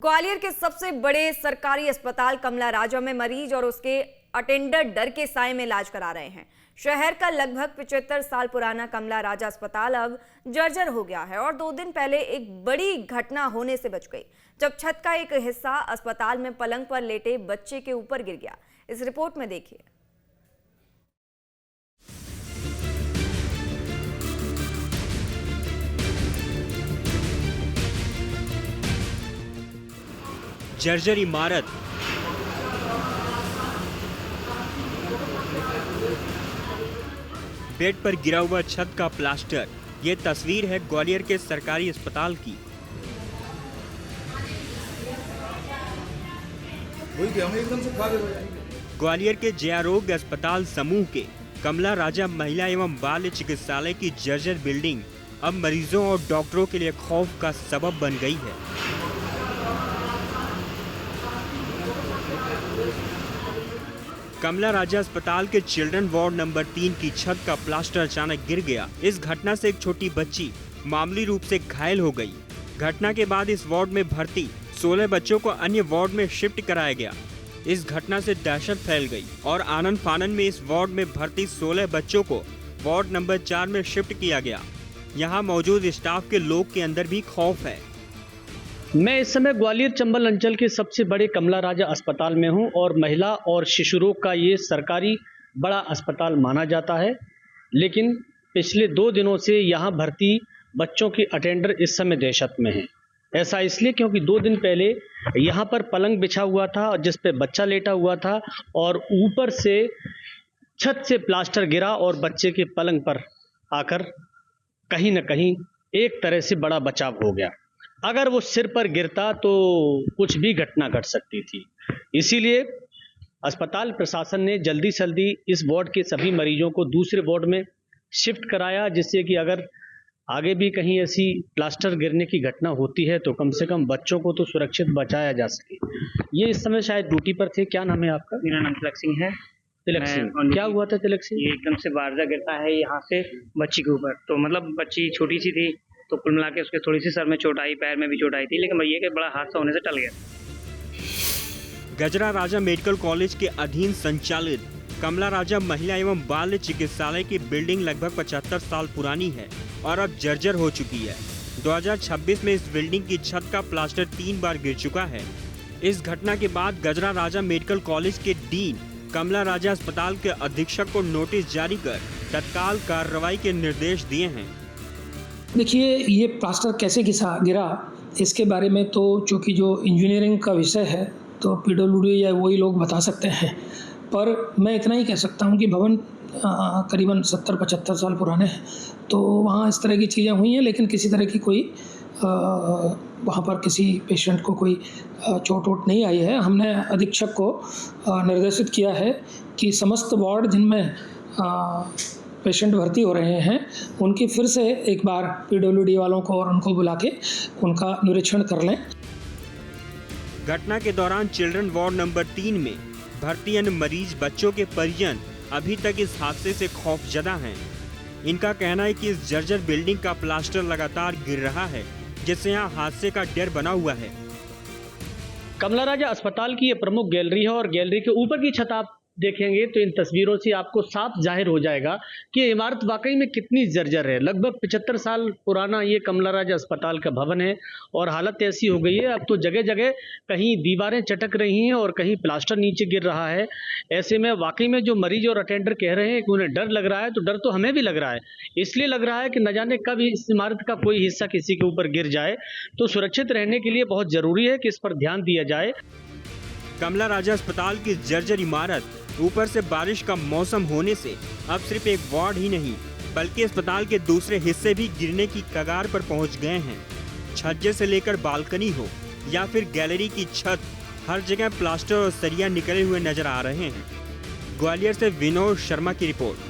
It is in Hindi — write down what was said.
ग्वालियर के सबसे बड़े सरकारी अस्पताल कमला राजा में मरीज और उसके अटेंडर डर के साए में इलाज करा रहे हैं। शहर का लगभग 75 साल पुराना कमला राजा अस्पताल अब जर्जर हो गया है और 2 दिन पहले एक बड़ी घटना होने से बच गई, जब छत का एक हिस्सा अस्पताल में पलंग पर लेटे बच्चे के ऊपर गिर गया। इस रिपोर्ट में देखिए। जर्जर इमारत, बेड पर गिरा हुआ छत का प्लास्टर। ये तस्वीर है ग्वालियर के सरकारी अस्पताल की। ग्वालियर के जयारोग्य अस्पताल समूह के कमला राजा महिला एवं बाल चिकित्सालय की जर्जर बिल्डिंग अब मरीजों और डॉक्टरों के लिए खौफ का सबब बन गई है। कमला राजा अस्पताल के चिल्ड्रन वार्ड नंबर 3 की छत का प्लास्टर अचानक गिर गया। इस घटना से एक छोटी बच्ची मामूली रूप से घायल हो गई। घटना के बाद इस वार्ड में भर्ती 16 बच्चों को अन्य वार्ड में शिफ्ट कराया गया। इस घटना से दहशत फैल गई और आनन फानन में इस वार्ड में भर्ती 16 बच्चों को वार्ड नंबर 4 में शिफ्ट किया गया। यहाँ मौजूद स्टाफ के लोग के अंदर भी खौफ है। मैं इस समय ग्वालियर चंबल अंचल के सबसे बड़े कमला राजा अस्पताल में हूं और महिला और शिशु रोग का ये सरकारी बड़ा अस्पताल माना जाता है, लेकिन पिछले 2 दिनों से यहां भर्ती बच्चों के अटेंडर इस समय दहशत में हैं। ऐसा इसलिए क्योंकि 2 दिन पहले यहां पर पलंग बिछा हुआ था और जिस पे बच्चा लेटा हुआ था और ऊपर से छत से प्लास्टर गिरा और बच्चे के पलंग पर आकर कहीं न कहीं एक तरह से बड़ा बचाव हो गया। अगर वो सिर पर गिरता तो कुछ भी घटना घट सकती थी। इसीलिए अस्पताल प्रशासन ने जल्दी से जल्दी इस वार्ड के सभी मरीजों को दूसरे वार्ड में शिफ्ट कराया, जिससे कि अगर आगे भी कहीं ऐसी प्लास्टर गिरने की घटना होती है तो कम से कम बच्चों को तो सुरक्षित बचाया जा सके। ये इस समय शायद ड्यूटी पर थे। क्या नाम है आपका? मेरा नाम तिलक सिंह है। तिलक सिंह, क्या हुआ था तिलक सिंह? ये एकदम से वारजा गिरता है यहाँ से बच्ची के ऊपर, तो मतलब बच्ची छोटी सी थी, तो कुल मिला के उसके थोड़ी सी सर में चोट आई, पैर में भी चोट आई थी, लेकिन ये कि बड़ा हादसा होने से टल गया। गजरा राजा मेडिकल कॉलेज के अधीन संचालित कमला राजा महिला एवं बाल चिकित्सालय की बिल्डिंग लगभग 75 साल पुरानी है और अब जर्जर हो चुकी है। 2026 में इस बिल्डिंग की छत का प्लास्टर 3 बार गिर चुका है। इस घटना के बाद गजरा राजा मेडिकल कॉलेज के डीन कमला राजा अस्पताल के अधीक्षक को नोटिस जारी कर तत्काल कार्रवाई के निर्देश दिए हैं। देखिए, ये प्लास्टर कैसे गिरा इसके बारे में तो चूँकि जो इंजीनियरिंग का विषय है तो PWD या वही लोग बता सकते हैं, पर मैं इतना ही कह सकता हूँ कि भवन करीबन 70-75 साल पुराने हैं, तो वहाँ इस तरह की चीज़ें हुई हैं, लेकिन किसी तरह की कोई वहाँ पर किसी पेशेंट को कोई चोट वोट नहीं आई है। हमने अधीक्षक को निर्देशित किया है कि समस्त वार्ड जिनमें पेशेंट भर्ती हो रहे हैं उनकी फिर से एक बार PWD वालों को और उनको बुला के उनका निरीक्षण कर लें। घटना के दौरान चिल्ड्रन वार्ड नंबर 3 में भर्ती अन्य मरीज बच्चों के परिजन अभी तक इस हादसे से खौफजदा हैं। इनका कहना है कि इस जर्जर बिल्डिंग का प्लास्टर लगातार गिर रहा है, जिससे यहाँ हादसे का डर बना हुआ है। कमला राजा अस्पताल की ये प्रमुख गैलरी है और गैलरी के ऊपर की छत आप देखेंगे तो इन तस्वीरों से आपको साफ जाहिर हो जाएगा कि ये इमारत वाकई में कितनी जर्जर है। लगभग 75 साल पुराना ये कमला राजा अस्पताल का भवन है और हालत ऐसी हो गई है, अब तो जगह जगह कहीं दीवारें चटक रही हैं और कहीं प्लास्टर नीचे गिर रहा है। ऐसे में वाकई में जो मरीज और अटेंडर कह रहे हैं कि उन्हें डर लग रहा है, तो डर तो हमें भी लग रहा है। इसलिए लग रहा है कि न जाने कब इस इमारत का कोई हिस्सा किसी के ऊपर गिर जाए, तो सुरक्षित रहने के लिए बहुत जरूरी है कि इस पर ध्यान दिया जाए। कमला राजा अस्पताल की जर्जर इमारत ऊपर से बारिश का मौसम होने से अब सिर्फ एक वार्ड ही नहीं बल्कि अस्पताल के दूसरे हिस्से भी गिरने की कगार पर पहुंच गए हैं। छज्जे से लेकर बालकनी हो या फिर गैलरी की छत, हर जगह प्लास्टर और सरिया निकले हुए नजर आ रहे हैं। ग्वालियर से विनोद शर्मा की रिपोर्ट।